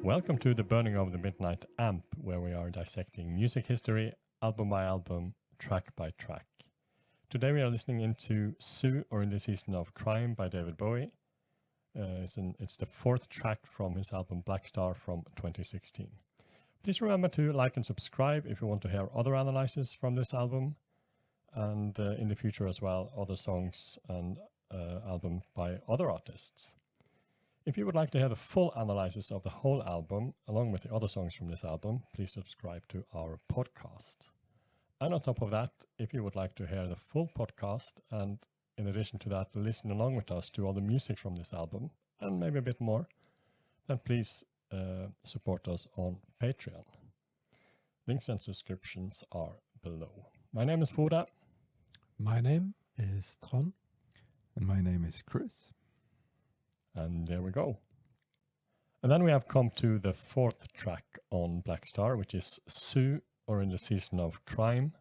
Welcome to the Burning of the Midnight Amp, where we are dissecting music history, album by album, track by track. Today we are listening into Sue, or In the Season of Crime by David Bowie. It's the fourth track from his album Black Star from 2016. Please remember to like and subscribe if you want to hear other analyses from this album, and in the future as well, other songs and album by other artists. If you would like to hear the full analysis of the whole album, along with the other songs from this album, please subscribe to our podcast. And on top of that, if you would like to hear the full podcast, and in addition to that, listen along with us to all the music from this album, and maybe a bit more, then please support us on Patreon. Links and subscriptions are below. My name is Foda. My name is Tron. And my name is Chris. And there we go. And then we have come to the fourth track on Black Star, which is Sue, or In the Season of Crime,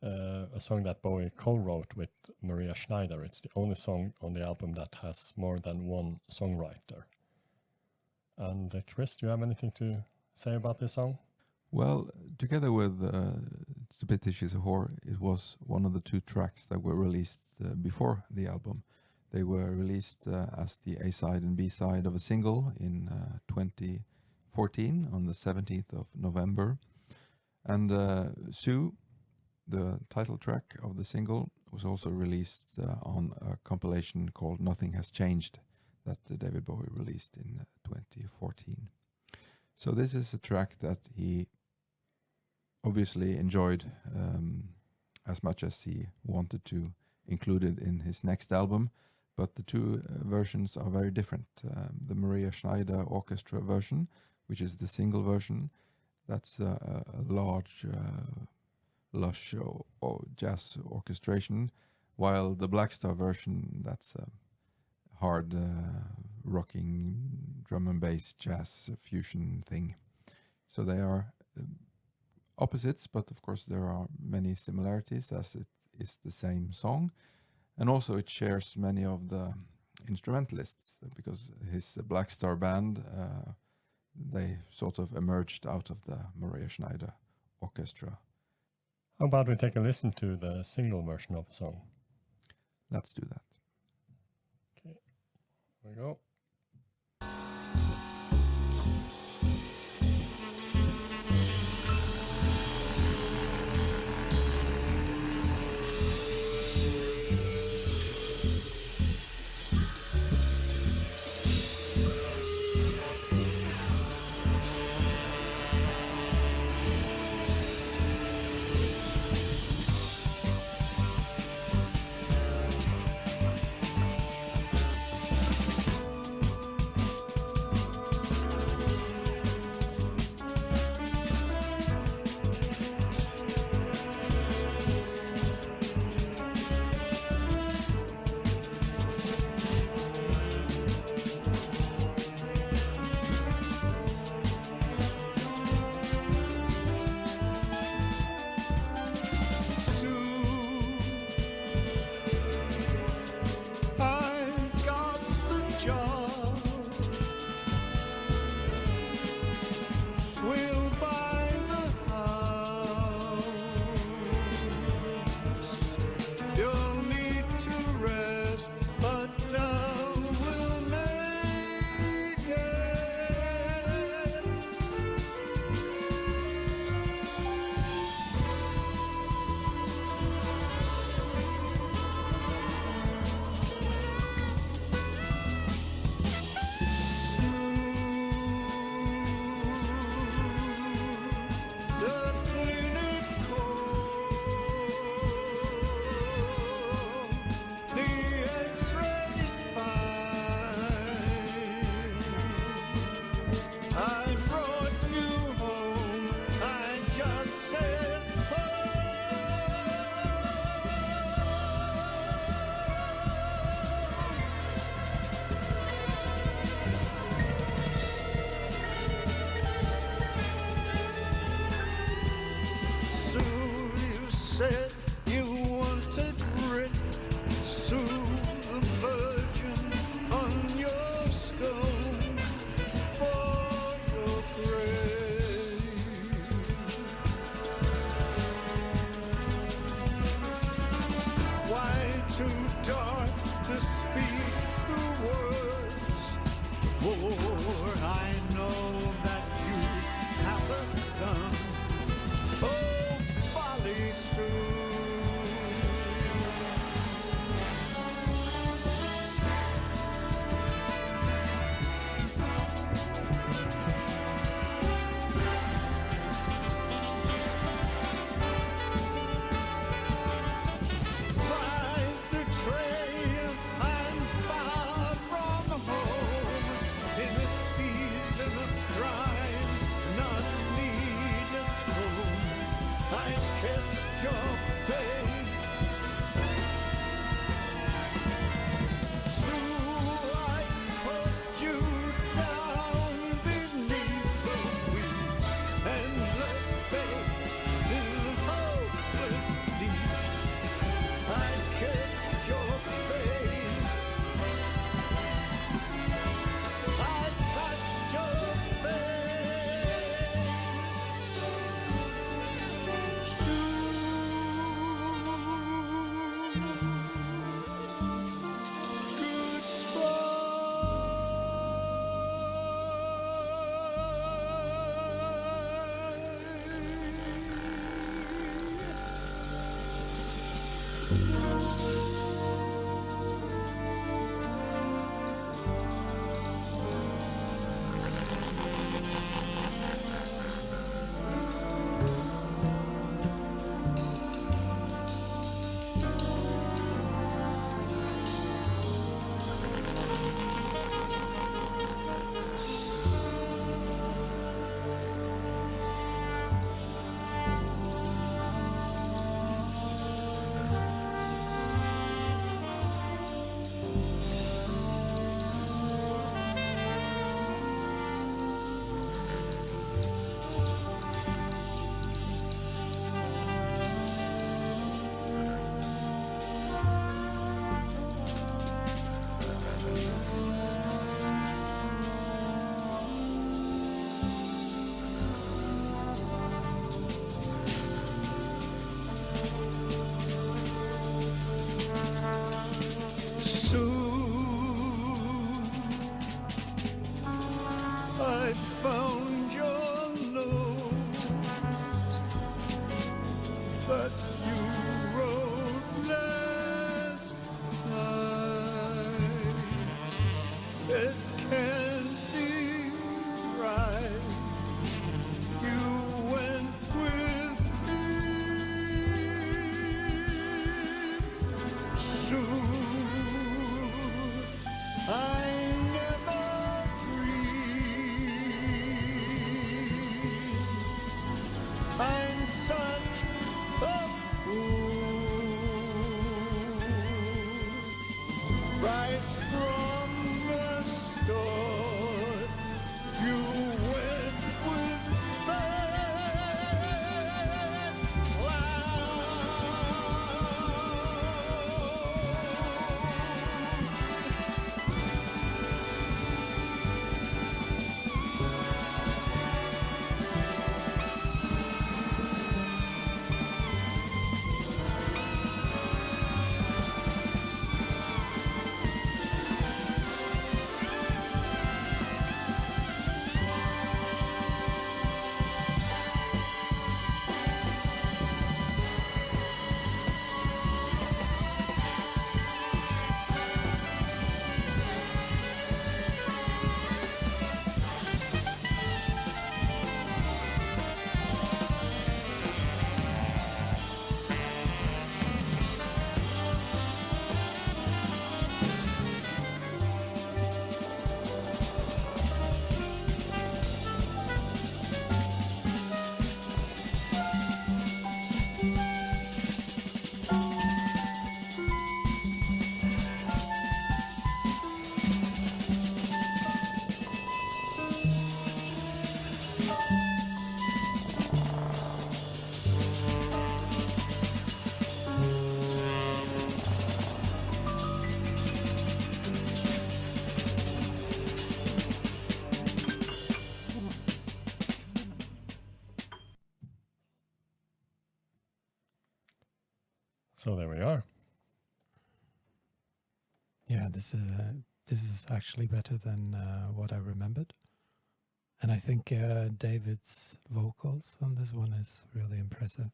a song that Bowie co-wrote with Maria Schneider. It's the only song on the album that has more than one songwriter. And Chris, do you have anything to say about this song? Well, together with Zbytisches Whore, it was one of the two tracks that were released before the album. They were released as the A-side and B-side of a single in 2014 on the 17th of November. And Sue, the title track of the single, was also released on a compilation called Nothing Has Changed that David Bowie released in 2014. So this is a track that he obviously enjoyed as much as he wanted to include it in his next album. But the two versions are very different. The Maria Schneider orchestra version, which is the single version, that's a large, lush or jazz orchestration, while the Black Star version, that's a hard, rocking drum and bass jazz fusion thing. So they are opposites, but of course there are many similarities as it is the same song. And also it shares many of the instrumentalists, because his Black Star band, they sort of emerged out of the Maria Schneider orchestra. How about we take a listen to the single version of the song? Let's do that. Okay, here we go. I found your note that you wrote last night. It can't be right. You went with him soon. I never dreamed I'm such a fool. Right from the start, you went with that clown. So there we are. Yeah, this is actually better than what I remembered, and I think David's vocals on this one is really impressive.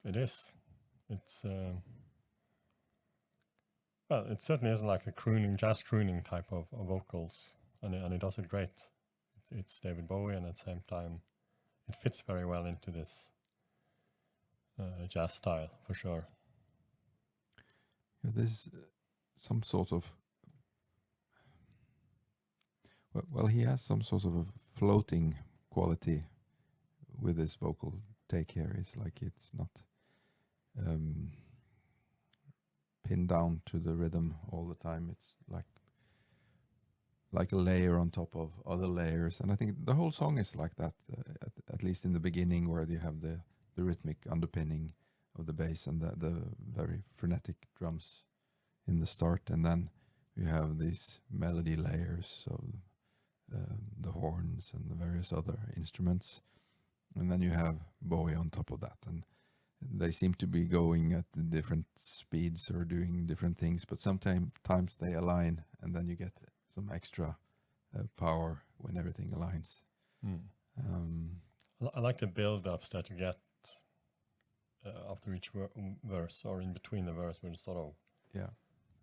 It is. It's well, it certainly isn't like a crooning, jazz crooning type of vocals, and it does it great. It's David Bowie, and at the same time, it fits very well into this jazz style for sure. Yeah, there's some sort of well, he has some sort of a floating quality with his vocal take here. It's like it's not pinned down to the rhythm all the time. It's like a layer on top of other layers, and I think the whole song is like that. At least in the beginning, where you have the rhythmic underpinning of the bass and the very frenetic drums in the start, and then you have these melody layers of the horns and the various other instruments, and then you have Bowie on top of that, and they seem to be going at different speeds or doing different things, but sometimes they align, and then you get some extra power when everything aligns. I like the build-ups that you get after each verse, or in between the verse, we'll sort of Yeah.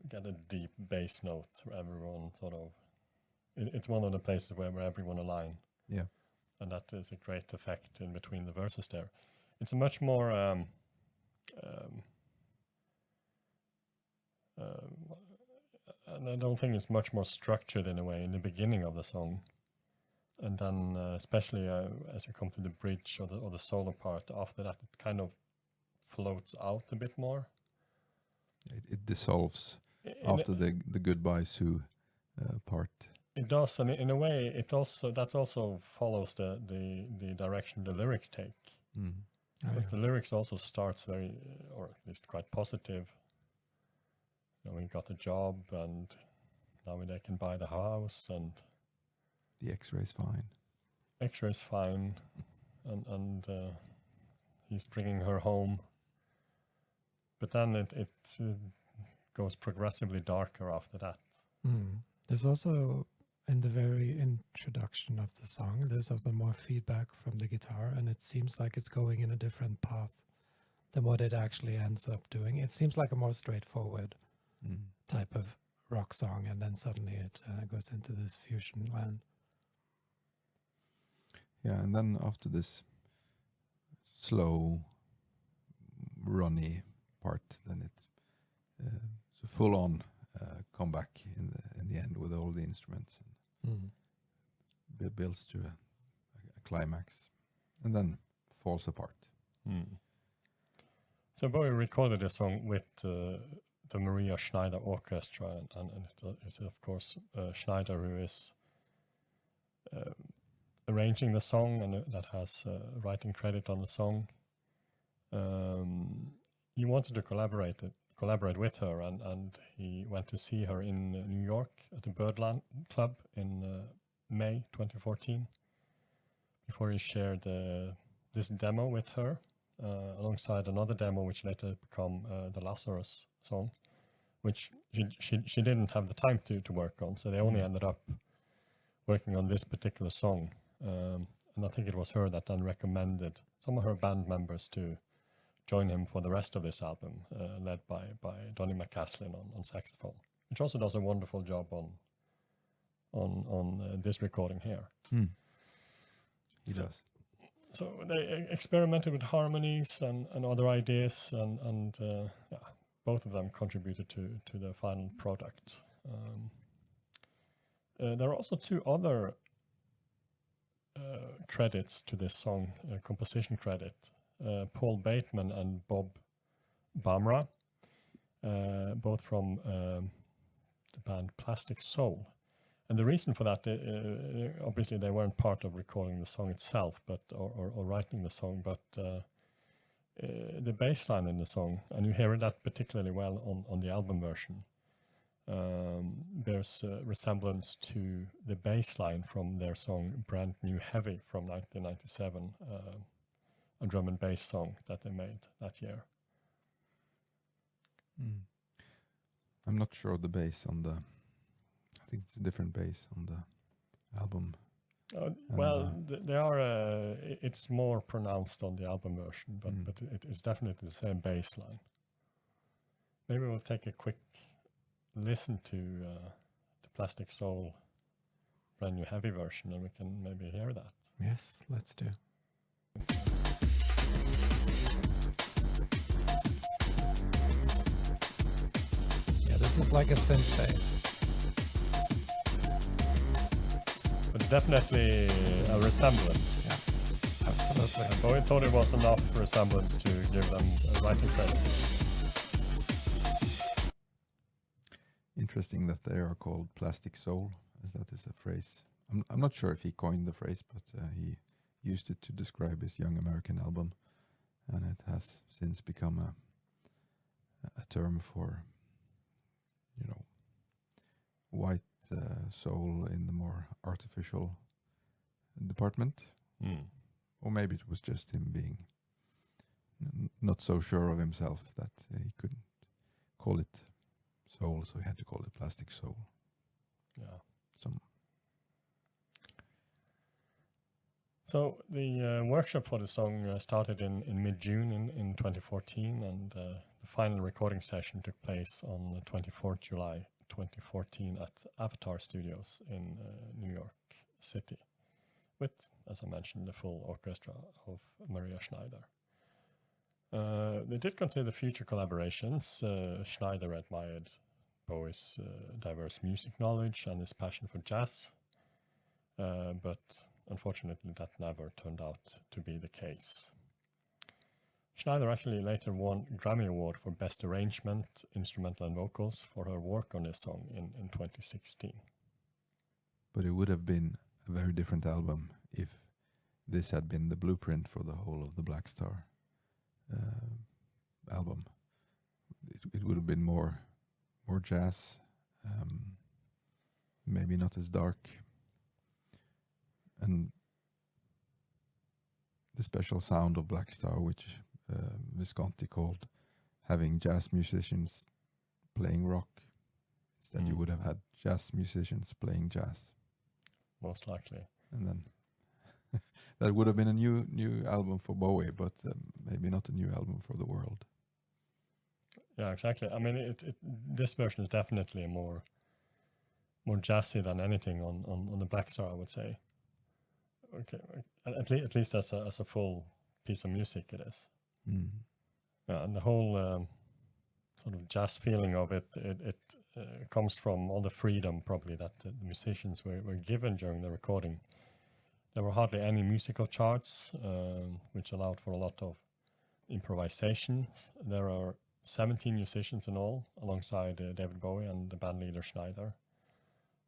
get a deep bass note where everyone sort of... It's one of the places where everyone align. Yeah. And that is a great effect in between the verses there. It's a much more... and I don't think it's much more structured in a way in the beginning of the song. And then especially as you come to the bridge or the solo part, after that it kind of floats out a bit more. It dissolves In after the Goodbye Sue part. It does, and in a way, that also follows the direction the lyrics take. Mm. But the lyrics also starts very, or at least quite positive. You know, we got a job, and now they can buy the house, and The X-ray's fine. X-ray's fine, and he's bringing her home. But then it goes progressively darker after that. There's also, in the very introduction of the song, there's also more feedback from the guitar, and it seems like it's going in a different path than what it actually ends up doing. It seems like a more straightforward type of rock song, and then suddenly it goes into this fusion land. Yeah, and then after this slow, runny part, then it's a full-on comeback in the end with all the instruments, and builds to a climax, and then falls apart. So Bowie recorded the song with the Maria Schneider Orchestra, and it is of course Schneider who is arranging the song, and that has writing credit on the song. He wanted to collaborate with her, and he went to see her in New York at the Birdland Club in May 2014, before he shared this demo with her, alongside another demo which later became the Lazarus song, which she didn't have the time to work on, so they only ended up working on this particular song. And I think it was her that then recommended some of her band members to join him for the rest of this album, led by Donny McCaslin on saxophone, which also does a wonderful job on this recording here. He does. So they experimented with harmonies and other ideas, and both of them contributed to the final product. There are also two other credits to this song, composition credit. Paul Bateman and Bob Bamra, both from the band Plastic Soul. And the reason for that, obviously they weren't part of recording the song itself, but or writing the song, but the bass line in the song, and you hear that particularly well on the album version, bears resemblance to the bass line from their song Brand New Heavy from 1997, a drum and bass song that they made that year. I'm not sure of the bass on the... I think it's a different bass on the album. They are. It's more pronounced on the album version, but it is definitely the same bass line. Maybe we'll take a quick listen to the Plastic Soul Brand New Heavy version, and we can maybe hear that. Yes, let's do. Yeah, this is like a synth bass. But it's definitely a resemblance. Yeah, absolutely. And Bowie thought it was enough resemblance to give them a writing credit. Interesting that they are called Plastic Soul, as that is a phrase. I'm not sure if he coined the phrase, but he used it to describe his Young American album, and it has since become a term for, white soul in the more artificial department. Or maybe it was just him being not so sure of himself that he couldn't call it soul, so he had to call it Plastic Soul. So the workshop for the song started in mid-June in 2014, and the final recording session took place on the 24th July 2014 at Avatar Studios in New York City, with, as I mentioned, the full orchestra of Maria Schneider. They did consider future collaborations. Schneider admired Bowie's diverse music knowledge and his passion for jazz, but unfortunately that never turned out to be the case. Schneider actually later won a Grammy Award for Best Arrangement, Instrumental and Vocals for her work on this song in 2016. But it would have been a very different album if this had been the blueprint for the whole of the Black Star album. It would have been more jazz, maybe not as dark, and the special sound of Black Star, which Visconti called having jazz musicians playing rock. Instead, you would have had jazz musicians playing jazz. Most likely. And then that would have been a new album for Bowie, but maybe not a new album for the world. Yeah, exactly. I mean, this version is definitely more jazzy than anything on the Black Star, I would say. Okay, at least as a full piece of music, it is. Mm. Yeah, and the whole sort of jazz feeling of it comes from all the freedom probably that the musicians were given during the recording. There were hardly any musical charts, which allowed for a lot of improvisations. There are 17 musicians in all, alongside David Bowie and the band leader Schneider.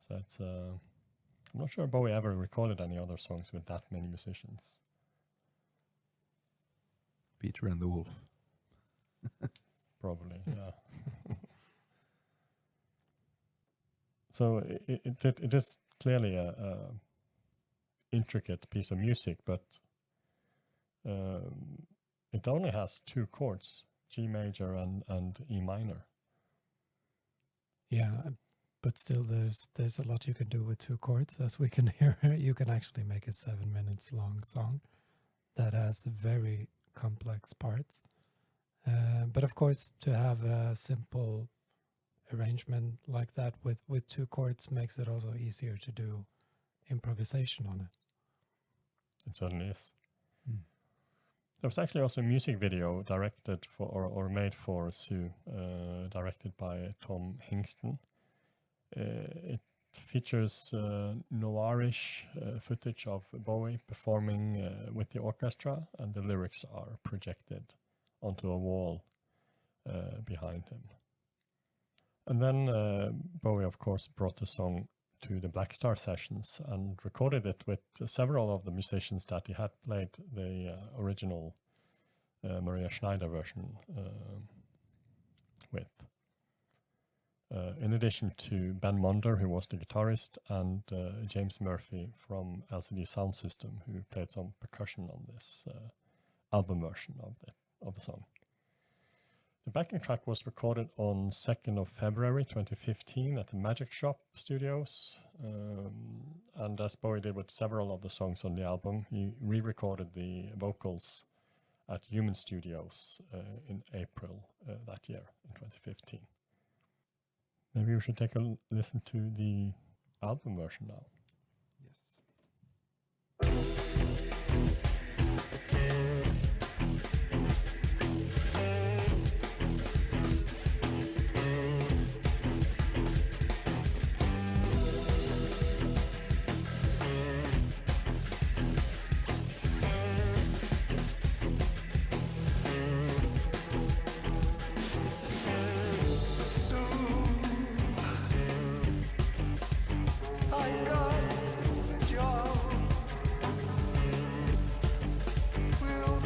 So it's I'm not sure Bowie ever recorded any other songs with that many musicians. Peter and the Wolf. Probably, yeah. So it is clearly a intricate piece of music, but it only has two chords, G major and E minor. Yeah, but still there's a lot you can do with two chords. As we can hear, you can actually make a 7 minutes long song that has very complex parts. But of course, to have a simple arrangement like that with two chords makes it also easier to do improvisation on it. It certainly is. Mm. There was actually also a music video directed for or made for Sue, directed by Tom Hingston. It features noirish footage of Bowie performing with the orchestra, and the lyrics are projected onto a wall behind him. And then Bowie, of course, brought the song to the Black Star sessions and recorded it with several of the musicians that he had played the original Maria Schneider version with. In addition to Ben Monder, who was the guitarist, and James Murphy from LCD Sound System, who played some percussion on this album version of the song. The backing track was recorded on 2nd of February 2015 at the Magic Shop Studios, and as Bowie did with several of the songs on the album, he re-recorded the vocals at Human Studios in April that year, in 2015. Maybe we should take a listen to the album version now. Yes. I got the job. We'll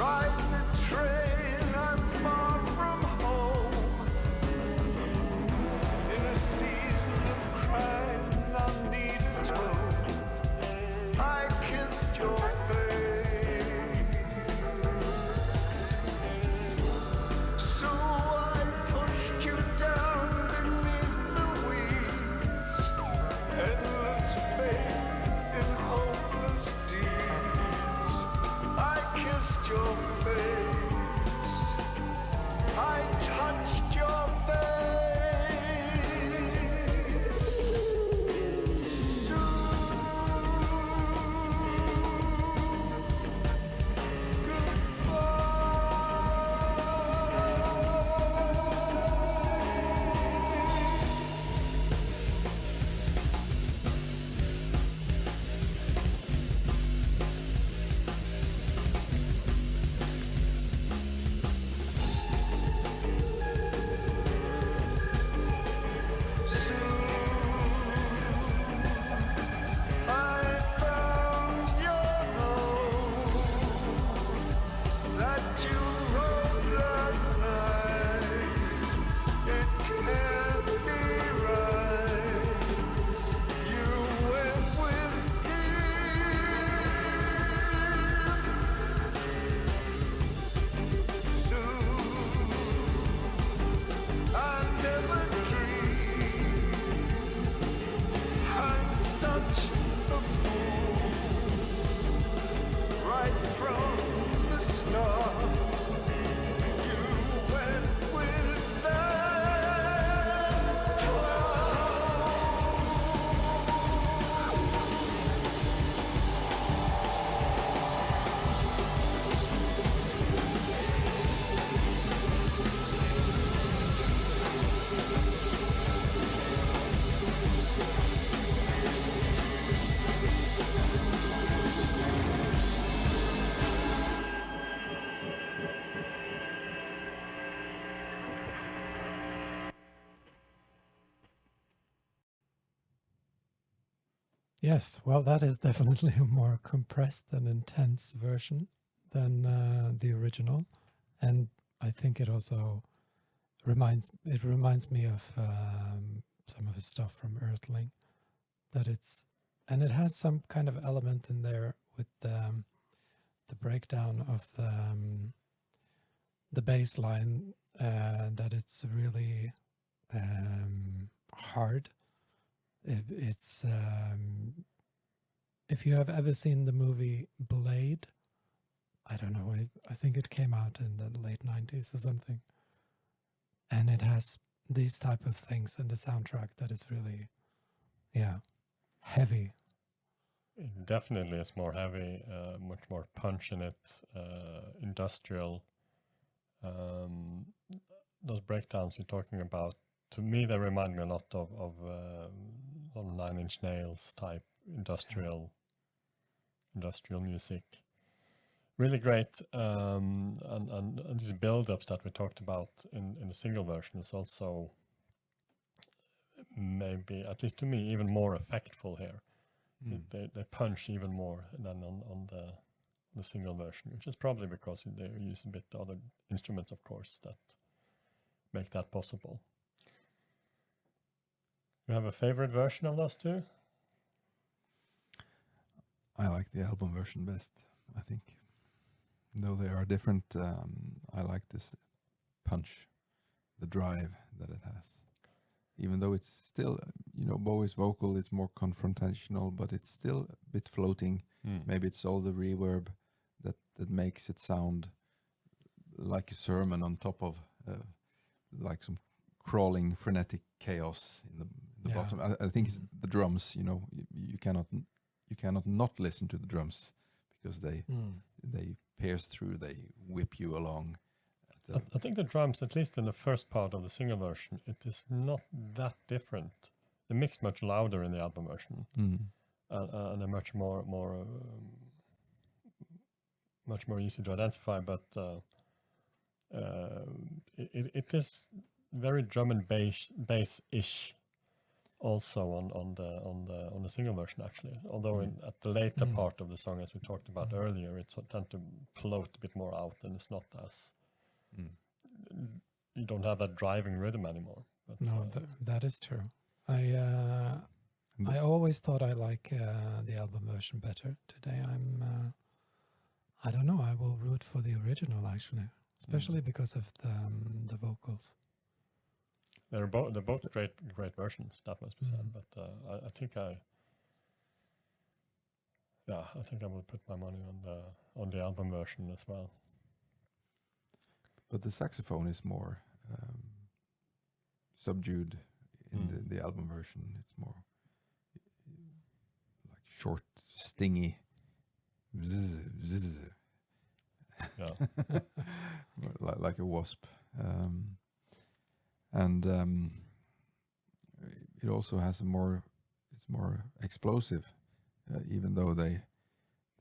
ride the train, I'm far from home. In a season of crime, none need atone. I kissed your face, so I pushed you down beneath the weeds. Endless faith in hopeless deeds. I kissed your face, I touched your face. I found your note that you wrote last night. It can't be right. You went with him. Soon, I never dreamed I'm such a fool. Right from the start, you went with that clown. Yes, well, that is definitely a more compressed and intense version than the original, and I think it also reminds me of some of his stuff from Earthling. That it has some kind of element in there with the breakdown of the bass line, that it's really hard. It's if you have ever seen the movie Blade, I don't know, I think it came out in the late 90s or something, and it has these type of things in the soundtrack that is really, yeah, heavy. It definitely is more heavy, much more punch in it, industrial. Those breakdowns you're talking about, to me, they remind me a lot of Nine Inch Nails type industrial music. Really great, and these build-ups that we talked about in the single version is also maybe, at least to me, even more effectful here. They punch even more than on the single version, which is probably because they use a bit other instruments, of course, that make that possible. You have a favorite version of those two? I like the album version best, I think. Though they are different, I like this punch, the drive that it has. Even though it's still, Bowie's vocal is more confrontational, but it's still a bit floating. Maybe it's all the reverb that makes it sound like a sermon on top of like some crawling frenetic chaos in the bottom. I think it's the drums. You cannot not listen to the drums because they pierce through, they whip you along. I think the drums, at least in the first part of the single version, it is not that different. They're mixed much louder in the album version, and they're much more easy to identify. But it is very drum and bass-ish also on the single version actually. Although at the later part of the song, as we talked about earlier, it tend to float a bit more out, and it's not as you don't have that driving rhythm anymore. But, No, that is true. I always thought I like the album version better. Today I don't know. I will root for the original actually, especially because of the vocals. they're both great versions. That must be said. But I think I will put my money on the album version as well. But the saxophone is more subdued in the album version. It's more like short, stingy. Yeah. like a wasp. And it also has it's more explosive, even though they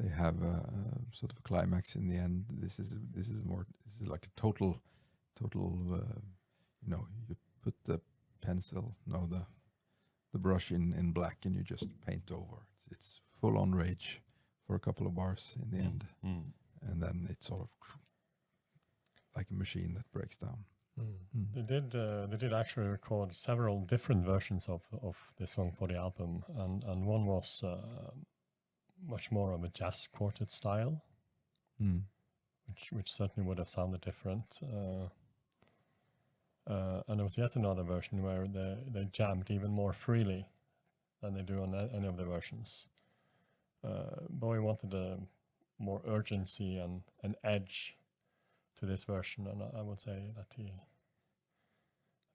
have a sort of a climax in the end. This is like a total, you put the brush in black and you just paint over. It's full on rage for a couple of bars in the end. And then it's sort of like a machine that breaks down. They did actually record several different versions of the song for the album, and one was much more of a jazz quartet style, which certainly would have sounded different. And there was yet another version where they jammed even more freely than they do on any of the versions. Bowie wanted a more urgency and an edge to this version, and I would say that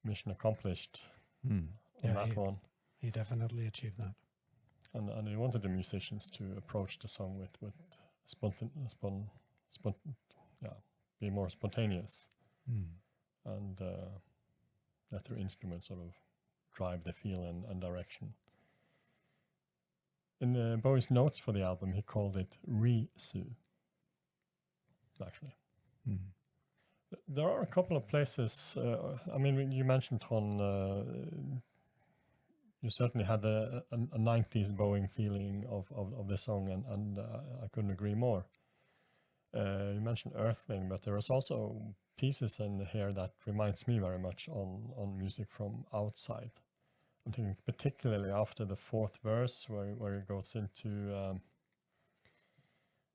mission accomplished on that one. He definitely achieved that. And he wanted the musicians to approach the song with be more spontaneous, and let their instruments sort of drive the feel and direction. In Bowie's notes for the album, he called it Re-Sue, actually. There are a couple of places, when you mentioned Trond, you certainly had a 90s Bowie feeling of the song, and I couldn't agree more. You mentioned Earthling, but there is also pieces in here that reminds me very much on music from outside. I'm thinking particularly after the fourth verse, where it goes into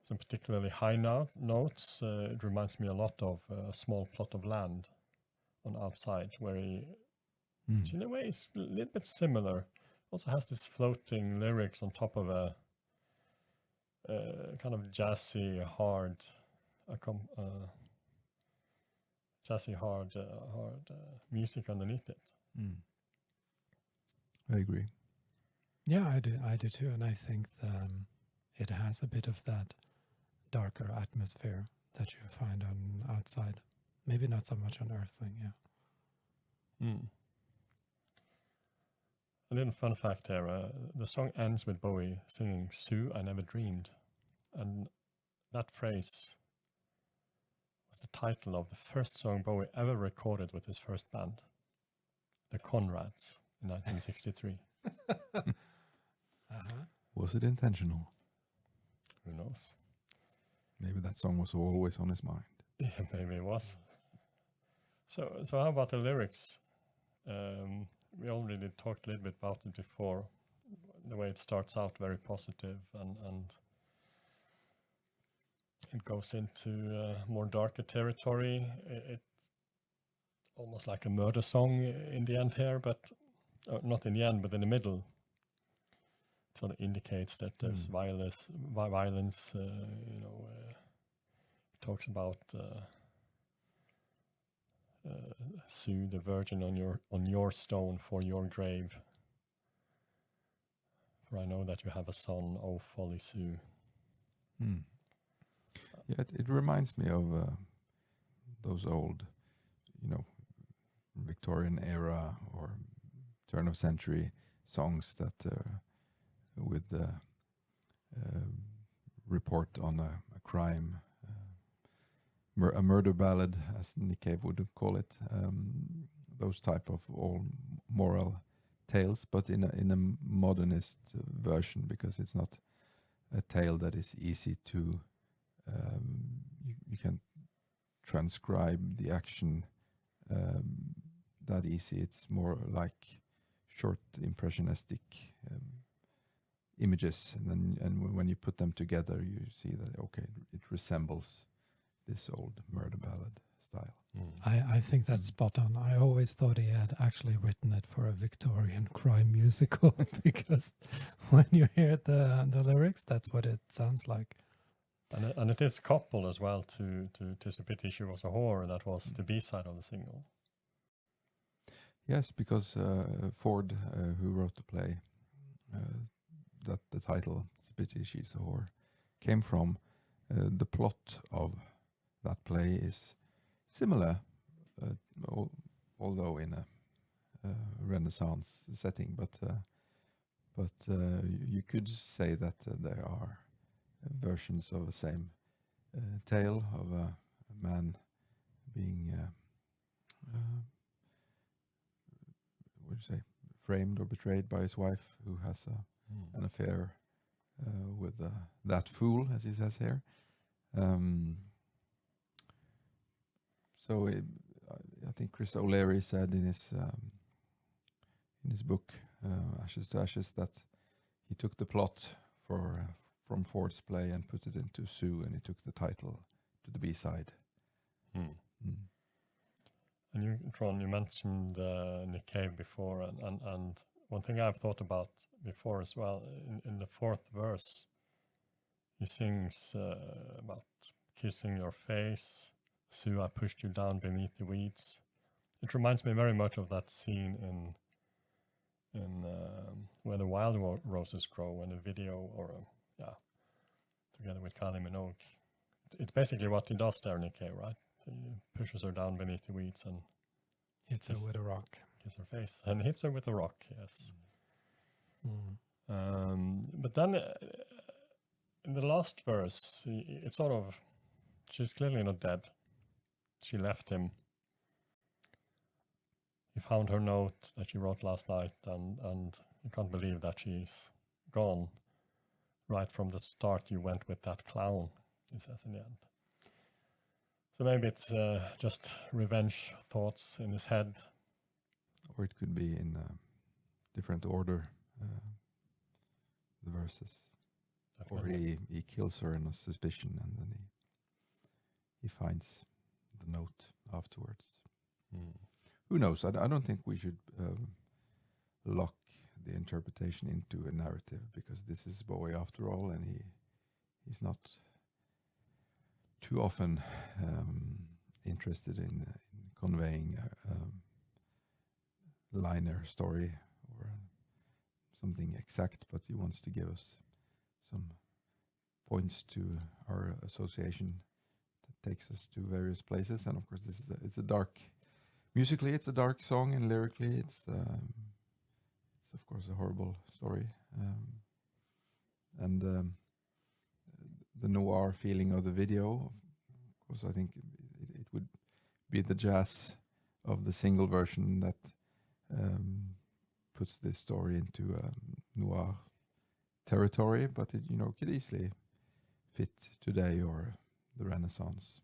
some particularly high notes. It reminds me a lot of A Small Plot of Land on Outside, where which in a way is a little bit similar. Also has this floating lyrics on top of a kind of jazzy, hard music underneath it. I agree. Yeah, I do too, and I think it has a bit of that darker atmosphere that you find on Outside. Maybe not so much on Earthling, yeah. A little fun fact here, the song ends with Bowie singing "Sue, I Never Dreamed," and that phrase was the title of the first song Bowie ever recorded with his first band, the Conrads, in 1963. Was it intentional? Who knows? Maybe that song was always on his mind. Yeah, maybe it was. So how about the lyrics? We already talked a little bit about it before. The way it starts out very positive, and it goes into more darker territory. It's almost like a murder song in the end here, but not in the end, but in the middle. It sort of indicates that there's violence. Talks about Sue the Virgin on your stone for your grave. For I know that you have a son, oh folly Sue. Yeah, it reminds me of those old, Victorian era or turn of century songs that with report on a crime, a murder ballad, as Nick Cave would call it. Those type of all moral tales, but in a modernist version, because it's not a tale that is easy to you can transcribe the action that easy. It's more like short impressionistic images, and when you put them together, you see that okay, it resembles this old murder ballad style. I think that's spot on. I always thought he had actually written it for a Victorian crime musical because when you hear the lyrics, that's what it sounds like. And it is coupled as well to "'Tis a Pity She Was a Whore." That was the B-side of the single. Yes, because Ford, who wrote the play, that the title "It's a Pity She's a Whore" came from, the plot of that play is similar, although in a Renaissance setting. But you could say that there are versions of the same tale of a man being what do you say, framed or betrayed by his wife, who has an affair with that fool, as he says here. So I think Chris O'Leary said in his book Ashes to Ashes that he took the plot from Ford's play and put it into Sue, and he took the title to the B-side. And you, Trond, you mentioned Nick Cave before, and one thing I've thought about before as well, in the fourth verse, he sings about kissing your face, Sue, I pushed you down beneath the weeds. It reminds me very much of that scene in Where the Wild Roses Grow, in a video, together with Kylie Minogue. It's basically what he does there, Nick Cave, right? He pushes her down beneath the weeds and hits her with a rock. Hits her face and hits her with a rock, yes. But then in the last verse, it's sort of, she's clearly not dead. She left him. He found her note that she wrote last night, and you can't believe that she's gone. Right from the start, you went with that clown, he says in the end. So maybe it's just revenge thoughts in his head. Or it could be in different order, the verses. Definitely. Or he kills her in a suspicion, and then he finds the note afterwards. Who knows? I don't think we should lock the interpretation into a narrative, because this is Bowie after all, and he's not too often interested in conveying a liner story or something exact, but he wants to give us some points to our association that takes us to various places. And of course, it's a dark, musically it's a dark song, and lyrically it's of course a horrible story, and the noir feeling of the video. Of course, I think it would be the jazz of the single version that puts this story into noir territory, but it could easily fit today or the Renaissance,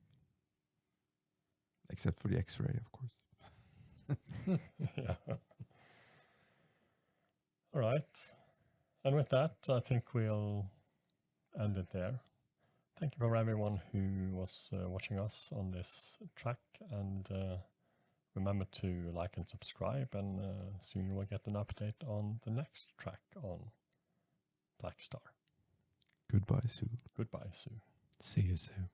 except for the X-ray, of course. Yeah. All right. And with that, I think we'll end it there. Thank you for everyone who was watching us on this track, and remember to like and subscribe, and soon you will get an update on the next track on Black Star. Goodbye, Sue. Goodbye, Sue. See you soon.